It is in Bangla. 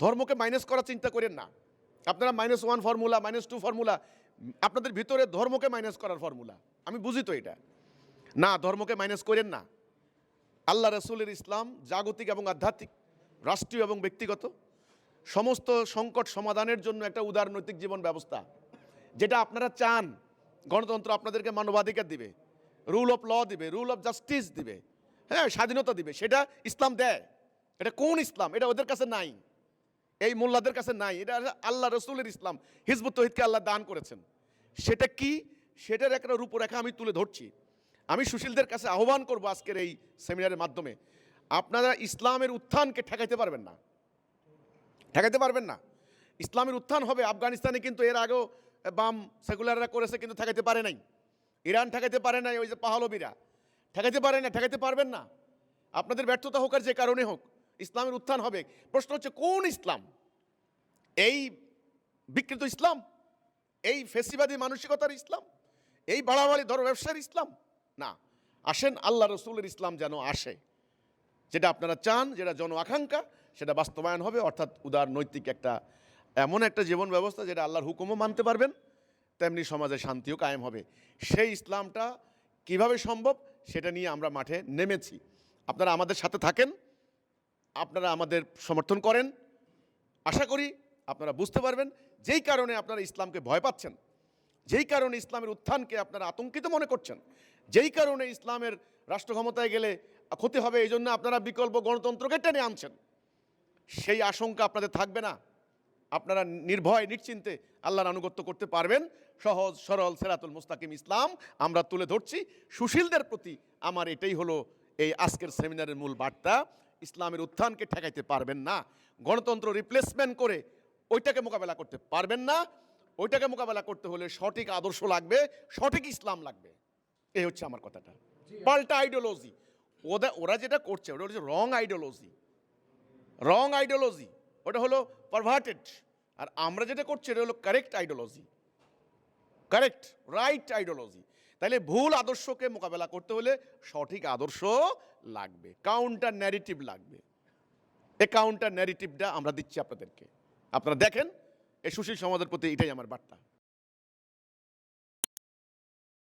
ধর্মকে মাইনাস করার চিন্তা করেন না। আপনারা -1 ফর্মুলা, -2 ফর্মুলা, আপনাদের ভিতরে ধর্মকে মাইনাস করার ফর্মুলা। আমি বুঝি তো এটা। না, ধর্মকে মাইনাস করেন না। আল্লাহ রাসূলের ইসলাম জাগতিক এবং আধ্যাত্মিক, রাষ্ট্রীয় এবং ব্যক্তিগত সমস্ত সংকট সমাধানের জন্য একটা উদারনৈতিক জীবন ব্যবস্থা, যেটা আপনারা চান। গণতন্ত্র আপনাদেরকে মানবাধিকার দিবে, রুল অফ ল দিবে, রুল অফ জাস্টিস দিবে, হ্যাঁ, স্বাধীনতা দিবে। সেটা ইসলাম দেয়। এটা কোন ইসলাম? এটা ওদের কাছে নাই, এই মোল্লাদের কাছে নাই। এটা আল্লাহ রসুলের ইসলাম, হিজবুত তৌহিদকে আল্লাহ দান করেছেন। সেটা কি? সেটার একটা রূপরেখা আমি তুলে ধরছি। আমি সুশীলদের কাছে আহ্বান করব আজকের এই সেমিনারের মাধ্যমে, আপনারা ইসলামের উত্থানকে ঠেকাইতে পারবেন না, ঠেকাইতে পারবেন না। ইসলামের উত্থান হবে। আফগানিস্তানে কিন্তু এর আগেও বাম সেকুলাররা করেছে, কিন্তু ঠেকাইতে পারে নাই। ইরান ঠেকাইতে পারে নাই, ওই যে পাহলবিরা ঠেকাইতে পারে না, ঠেকাইতে পারবেন না। আপনাদের ব্যর্থতা হোক আর যে কারণে হোক, ইসলামের উত্থান হবে। প্রশ্ন হচ্ছে কোন ইসলাম? এই বিকৃত ইসলাম, এই ফেসিবাদী মানসিকতার ইসলাম, এই বাড়াবাড়ি ধর্ম ব্যবসার ইসলাম? না, আসেন আল্লাহ রসুলের ইসলাম যেন আসে, যেটা আপনারা চান, যেটা জন আকাঙ্ক্ষা, সেটা বাস্তবায়ন হবে। অর্থাৎ উদার নৈতিক একটা এমন একটা জীবন ব্যবস্থা যেটা আল্লাহর হুকুমও মানতে পারবেন, তেমনি সমাজে শান্তিও কায়েম হবে। সেই ইসলামটা কিভাবে সম্ভব সেটা নিয়ে আমরা মাঠে নেমেছি। আপনারা আমাদের সাথে থাকেন, আপনারা আমাদের সমর্থন করেন। আশা করি আপনারা বুঝতে পারবেন যেই কারণে আপনারা ইসলামকে ভয় পাচ্ছেন, যেই কারণে ইসলামের উত্থানকে আপনারা আতঙ্কিত মনে করছেন, যেই কারণে ইসলামের রাষ্ট্র ক্ষমতায় গেলে ক্ষতি হবে, এই জন্য আপনারা বিকল্প গণতন্ত্রকে টেনে আনছেন, সেই আশঙ্কা আপনাদের থাকবে না। আপনারা নির্ভয় নিশ্চিন্তে আল্লাহর আনুগত্য করতে পারবেন। সহজ সরল সিরাতুল মুস্তাকিম ইসলাম আমরা তুলে ধরছি। সুশীলদের প্রতি আমার এটাই হলো এই আজকের সেমিনারের মূল বার্তা। ইসলামের উত্থানকে ঠেকাইতে পারবেন না, গণতন্ত্র রিপ্লেসমেন্ট করে ওইটাকে মোকাবেলা করতে পারবেন না। ওইটাকে মোকাবেলা করতে হলে সঠিক আদর্শ লাগবে, সঠিক ইসলাম লাগবে। এই হচ্ছে আমার কথাটা। পাল্টা আইডিওলজি, ওরা যেটা করছে ওটা হচ্ছে রং আইডিওলজি, রং আইডিওলজি, ওটা হলো পারভার্টেড। আর আমরা যেটা করছি এটা হলো correct ideology, correct right ideology. তাহলে ভুল আদর্শকে মোকাবেলা করতে হলে সঠিক আদর্শ লাগবে, কাউন্টার ন্যারেটিভ লাগবে। এই কাউন্টার ন্যারেটিভটা আমরা দিচ্ছি আপনাদেরকে। আপনারা দেখেন, এই সুশীল সমাজের প্রতি এটাই আমার বার্তা।